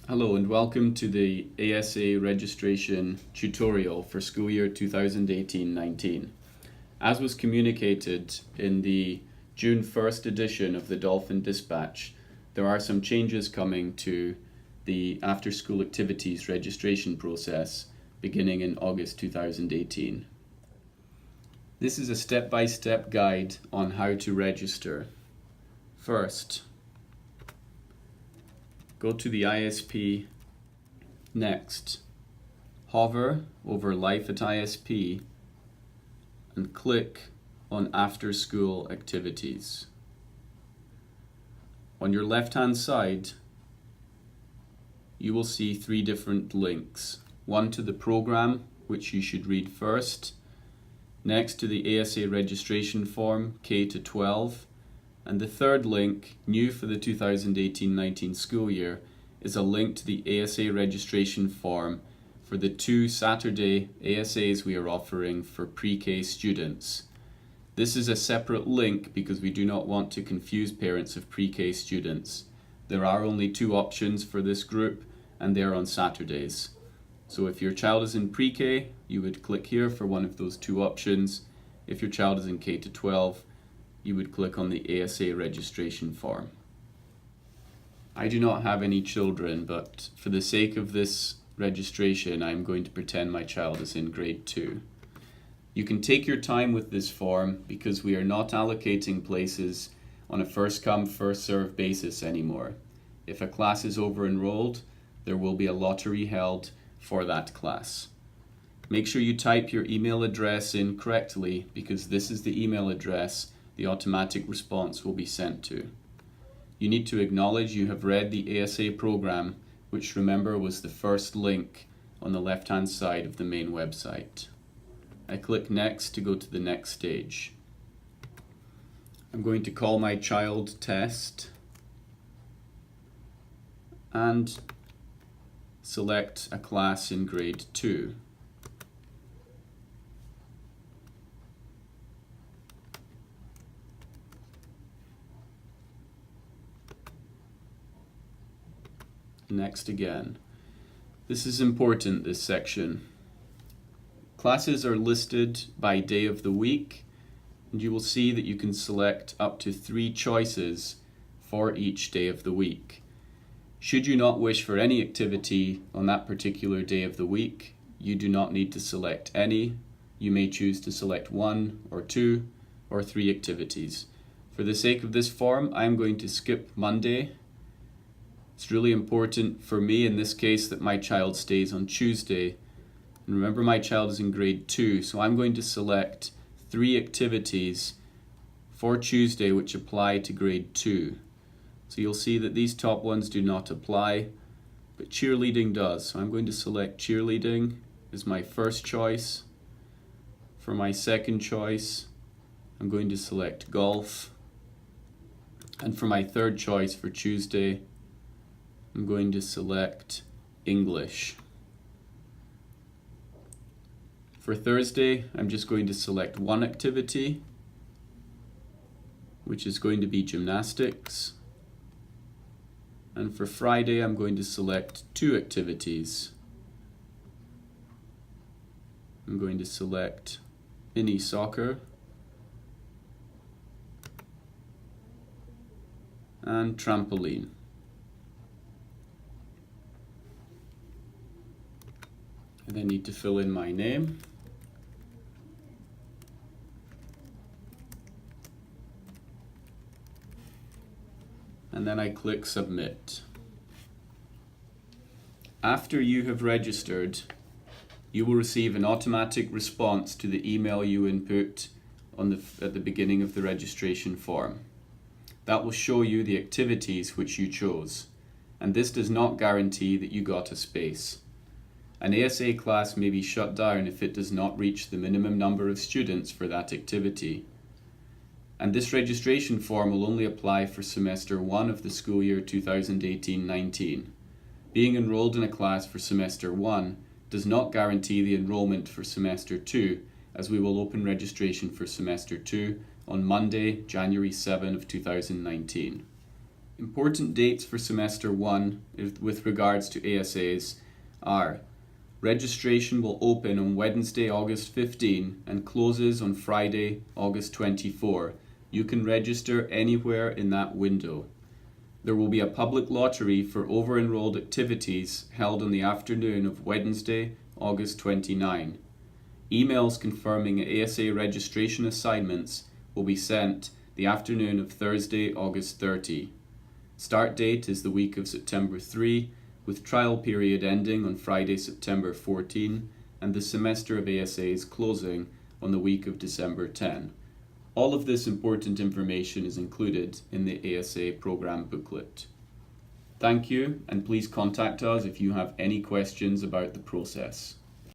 Hello and welcome to the ASA Registration tutorial for school year 2018-19. As was communicated in the June 1st edition of the Dolphin Dispatch, there are some changes coming to the after-school activities registration process beginning in August 2018. This is a step-by-step guide on how to register. First, go to the ISP. Next, hover over Life at ISP and click on After School Activities. On your left-hand side, you will see three different links. One to the program, which you should read first. Next to the ASA registration form, K-12. And the third link, new for the 2018-19 school year, is a link to the ASA registration form for the 2 Saturday ASAs we are offering for pre-K students. This is a separate link because we do not want to confuse parents of pre-K students. There are only 2 options for this group and they are on Saturdays. So if your child is in pre-K, you would click here for one of those 2 options. If your child is in K-12, you would click on the ASA registration form. I do not have any children, but for the sake of this registration, I'm going to pretend my child is in grade 2. You can take your time with this form because we are not allocating places on a first-come, first-served basis anymore. If a class is over-enrolled, there will be a lottery held for that class. Make sure you type your email address in correctly because this is the email address the automatic response will be sent to. You need to acknowledge you have read the ASA program, which remember was the first link on the left-hand side of the main website. I click Next to go to the next stage. I'm going to call my child Test and select a class in grade 2. Next again. This is important, this section. Classes are listed by day of the week, and you will see that you can select up to 3 choices for each day of the week. Should you not wish for any activity on that particular day of the week, you do not need to select any. You may choose to select 1 or 2 or 3 activities. For the sake of this form, I am going to skip Monday. It's really important for me in this case that my child stays on Tuesday. And remember, my child is in grade 2, so I'm going to select 3 activities for Tuesday which apply to grade 2. So you'll see that these top ones do not apply, but cheerleading does. So I'm going to select cheerleading as my first choice. For my second choice, I'm going to select golf. And for my third choice for Tuesday, I'm going to select English. For Thursday, I'm just going to select 1 activity, which is going to be gymnastics. And for Friday, I'm going to select 2 activities. I'm going to select mini soccer and trampoline. And I need to fill in my name. And then I click Submit. After you have registered, you will receive an automatic response to the email you input at the beginning of the registration form. That will show you the activities which you chose, and this does not guarantee that you got a space. An ASA class may be shut down if it does not reach the minimum number of students for that activity. And this registration form will only apply for semester 1 of the school year 2018-19. Being enrolled in a class for semester 1 does not guarantee the enrollment for semester 2, as we will open registration for semester 2 on Monday, January 7 of 2019. Important dates for Semester 1 with regards to ASAs are: registration will open on Wednesday, August 15 and closes on Friday, August 24. You can register anywhere in that window. There will be a public lottery for over-enrolled activities held on the afternoon of Wednesday, August 29. Emails confirming ASA registration assignments will be sent the afternoon of Thursday, August 30. Start date is the week of September 3, with trial period ending on Friday, September 14, and the semester of ASAs closing on the week of December 10. All of this important information is included in the ASA program booklet. Thank you, and please contact us if you have any questions about the process.